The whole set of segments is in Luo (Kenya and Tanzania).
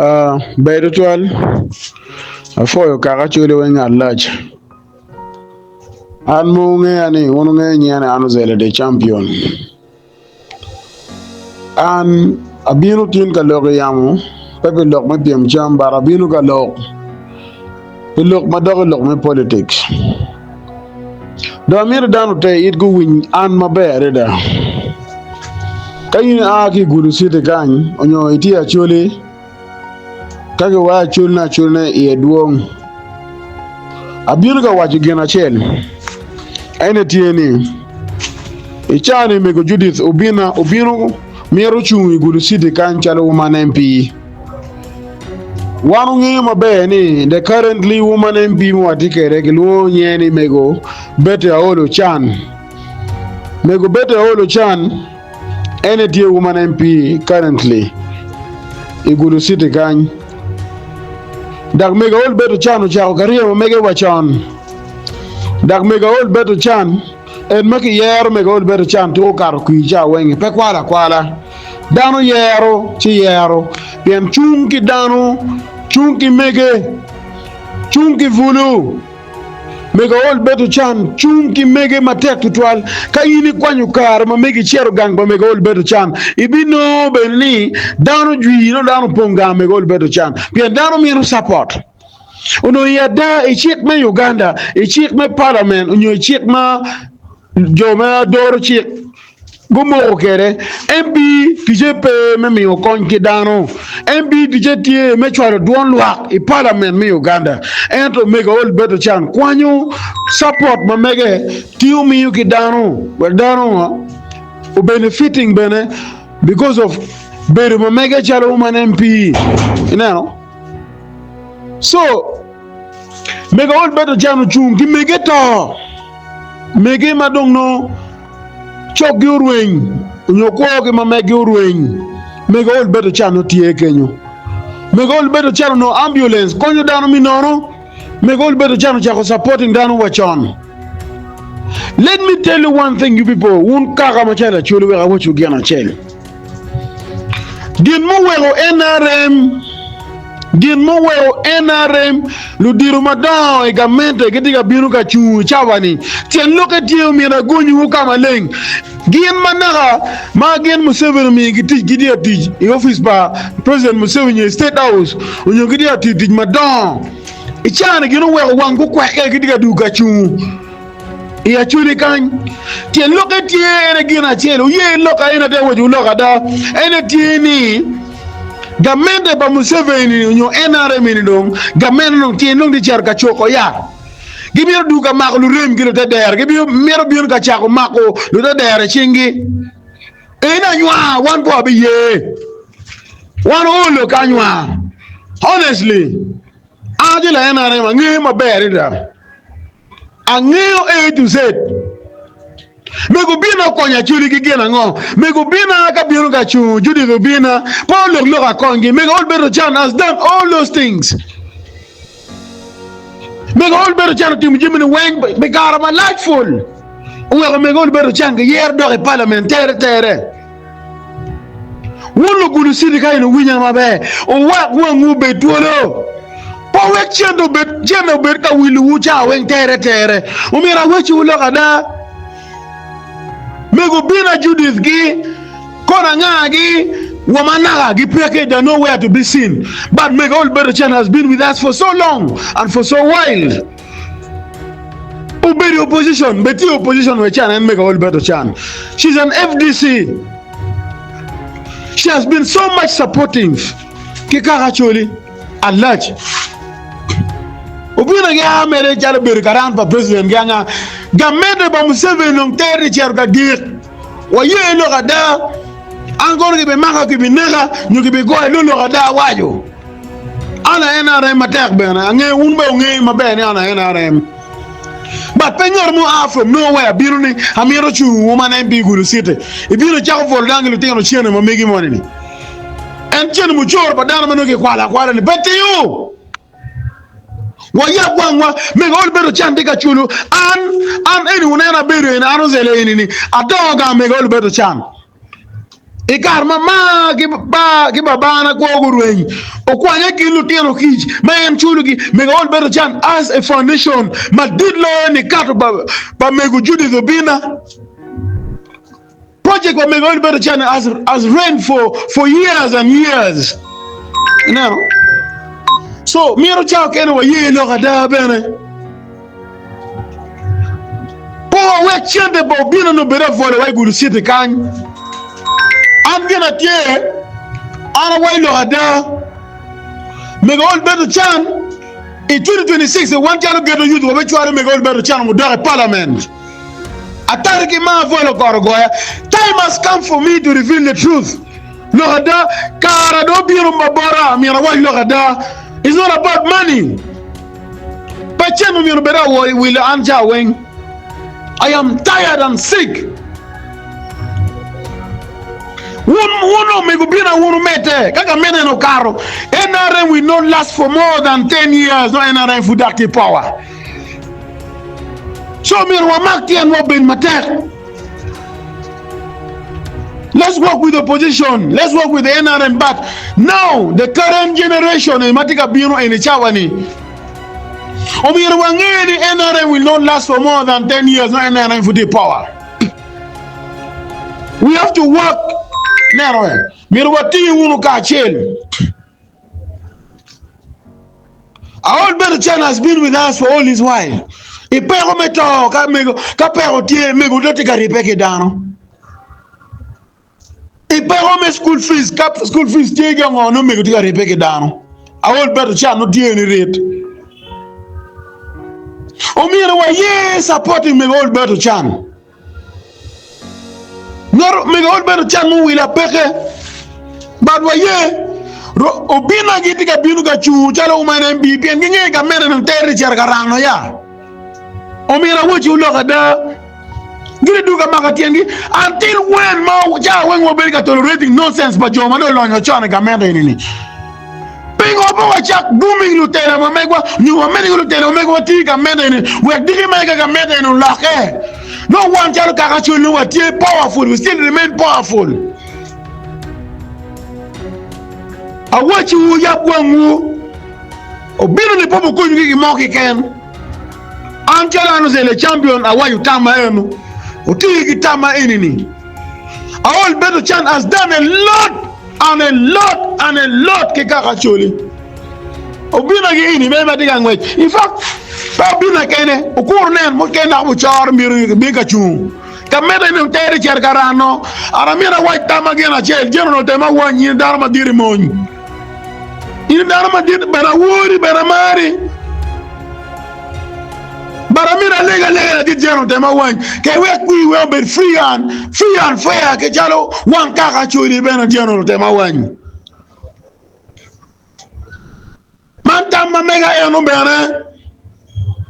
Beirutwal afoyo kaka chule wenga lach an munge ani wonunge nyane Ozelle the champion an abinu tin ka log yamu pepe log me piem chamba abinu ka log log madog log me politics do mir danu te it go win an mabere da kayin aki gulu site kan onyo iti Acholi kage wa chulna e duong abinu ka wachi gena chel ene tieni ichani mego Judith Obina miero chungi gulu site kan chalo woman MP wanu ngi mabe ni the currently woman MP mo atikere gelu nyeni mego bete Ochan mego bete Ochan ene tie woman MP currently igulu site kan dak mega ol beto chan chao kariya mega wachon dak mega ol beto chan en maki yer mega ol beto chan to kar ku ja wengi pe kwala dano yero ci yero bien chunki dano chunki mege chunki vulu mega ol beto chan chunki mege matek tutwal kayini kwanyu kar ma megi chero gang ba mega ol beto chan ibino benni dano jwi no dano ponga mega ol beto chan bien dano miru support uno yada e chik me Uganda e chik me parliament unyo chik ma joma doro chik gumo kere MP TJP me mi okon ki dano MP TJT me chwaro duon luak e parliament me Uganda ento mega ol beto chan kwanyu support ma mege tiu mi yuki dano well dano o benefiting bene because of better ma mega chalo woman MP you know so mega ol beto chan chungi mege to mege madong no chok yurweng nyoko ke ma mege yurweng mega ol beto chano tie kenyo mega ol beto chano no ambulance konyo dano minoro mega ol beto chano chako supporting dano wachon. Let me tell you one thing, you people won kaka machala chulu we what you gana chel din mo wero NRM lu diru madao e gamente gediga binu ka chu chawani tien lokati mi na gonyu kama leng gien managa ma gien Museveni mi giti gidi ati e office ba president Museveni state house onyo gidi ati dig madao e chana gino we wangu kwa gediga du ka chu e Acholi kan tien lokati ene gina chelo ye loka ene de woju loka da ene tieni gamende ba Museveni nyo NRM ni dong gamende no tie no di jar ka choko ya gibiro duga mako lu rem gilo te der gibiro mero bion ka chako mako lu te der chingi ina nywa wan bo be ye wan olo ka nywa honestly ajila NRM ngi ma berida angeo A to Z mego bina konya chuli gigena ngo mego bina ka bino ka chu Judith Obina Paul lo ka kongi mego all better Chan has done all those things mego all better Chan tim jimini weng be garama lightful we mego all better Chan yer do parlementaire terre wolo gulu sidi kay no winya mabe o wa ngu be tuolo po we chendo be ka wilu ucha weng terre o mira wechi ulo kada mego bina Judith gi kona ngagi wamanaga gi peke they know where to be seen but mego all better Chan has been with us for so long and for so while uberi opposition beti opposition we Chan and mego all better Chan she's an FDC she has been so much supportive kika Acholi at large Obina ga mere jare ber garan pa president ganga gamede ba Museveni non terre cher ga dir wa ye lo gada angor ke be maka ke binega nyuki be go lo gada wajo ana NRM matak bena nge unbe nge mabene ana NRM but penyor mo from nowhere biruni amiro chu woman MP gulu site e biro chako vol dangi teno chiene mo megi monini en chiene mo chor pa dana manoke kwala ni bete yo waya gwangwa mega ol beto Chan diga chulu an anyone na beru ina Ozelle ni adoga mega ol beto Chan Ikar mama ki babana ko gurwen o kwanya ki luteno kij mayen chulugi mega all better chan as a foundation ma didlo ni kato ba megu Judith Obina project ba mega all better chan as ran for years and years, you know. So miro chao kene wa ye lo kada bene po we chende bo bina no bere for wa gulu site kan. I'm gonna tell Anna Wailo Ada make all better chan in 2026. The one channel get to use to make make all better chan with the parliament. Atariki ma voilo korogoya. Time has come for me to reveal the truth. No Ada kara do biro mabora mira Wailo Ada. It's not about money. But channel mira better will anja wing. I am tired and sick. Uno megubina unu mete kaka mene no karo. NRM will not last for more than 10 years. No NRM for that power. So me wamakti and wabin matek. Let's work with the opposition. Let's work with the NRM. But now the current generation in Matika Bino and Chawani. Omir wangeni NRM will not last for more than 10 years. No NRM for the power. We have to work. Mirwati unu kachel. Our better Chan has been with us for all this while. Ipero meto ka pero tie mego dote ka repeke dano. Ipero me school fees tie gango no mego ka repeke dano. Our better Chan no tie ni rate. Omira wa ye supporting me all better Chan. Nor me all better Chan no will apeke. But wa ye Obina giti ka binu ka chu chalo umana MVP nginge ka mena ng terri cher karano ya. Omira wo chu lo kada. Giri du ka makatiendi until when ma ja when wo be ka tolerating nonsense ba joma no lo nyo chana ka mena ni. Pingo po wa chak booming lutela ma megwa ni wa mena lutela megwa ti ka mena ni. We digi mega ka mena no lake. No one chalo ka chu no wa ti powerful, we still remain powerful. Awachi wu yapwangu Obina ni popo kunyu ki moki ken Angela Ozelle champion awayu tama enu Uti ki tama enini. All better Chan has done a lot and a lot and a lot ke Acholi. Obina ki ini mema diga ngwej. In fact Obina kene ukurnen mo kena buchar miru bika chu kamera ni tere cher karano aramira white tama gena chel general tema wanyi darma diri monyi. Ini darma diri bara wuri bara mari bara mira lega di general tema wanyi ke we will be free and fair ke jalo wan kaka churi bena general tema wanyi man tama mega eno bena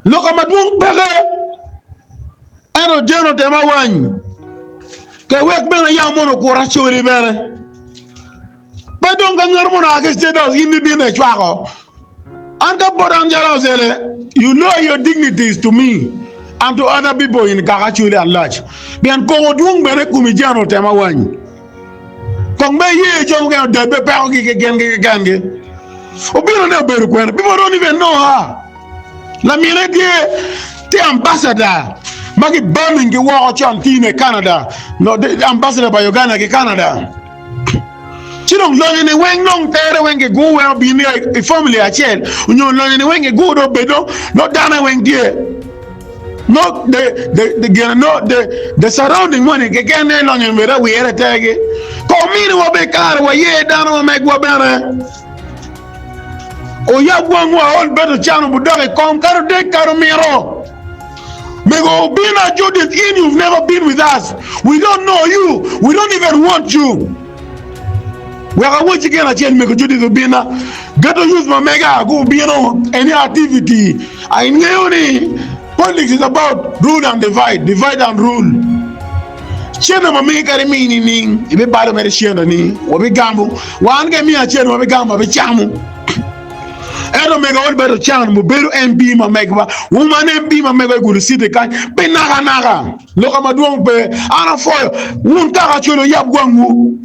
loko madung pege eno general tema wanyi ke we bena ya mono ko rachuri bena. But don't get your money against us in the dinner. And the bottom Ozelle, you know your dignities to me and to other people in Acholi at large. Bien Kongo dung bere kumijano tema wanyi. Kongbe ye jonga de be pe gange. Obina ne beru kwena. People don't even know her. La mire the ambassador. Magi Birmingham ki wa Ochan in Canada. No, the ambassador by Uganda ki Canada. Chidong long in the wing long terror when you go well be near a family a child. When you long in the wing you go to bedo, not down a wing dear. Not the surrounding money again long and whether we had a tag it. Call me to be car where ye down on make what better. Oh, ya one more all better channel would die come caro de caromero. Mego Obina Judith in you've never been with us. We don't know you, we don't even want you. We are going to get a chance to Judith Obina. Get to use my mega go be on any activity. I know politics is about rule and divide and rule. Chena ma mega meaning ibe bado mere chena ni obi gambo wan ga mi a chena obi gambo be chamu eno mega wol beto chan mo beru MP ma megba woman MP ma mega gulu site kan be naga lo kama duong be ana foyo wun ta cholo yab gwangu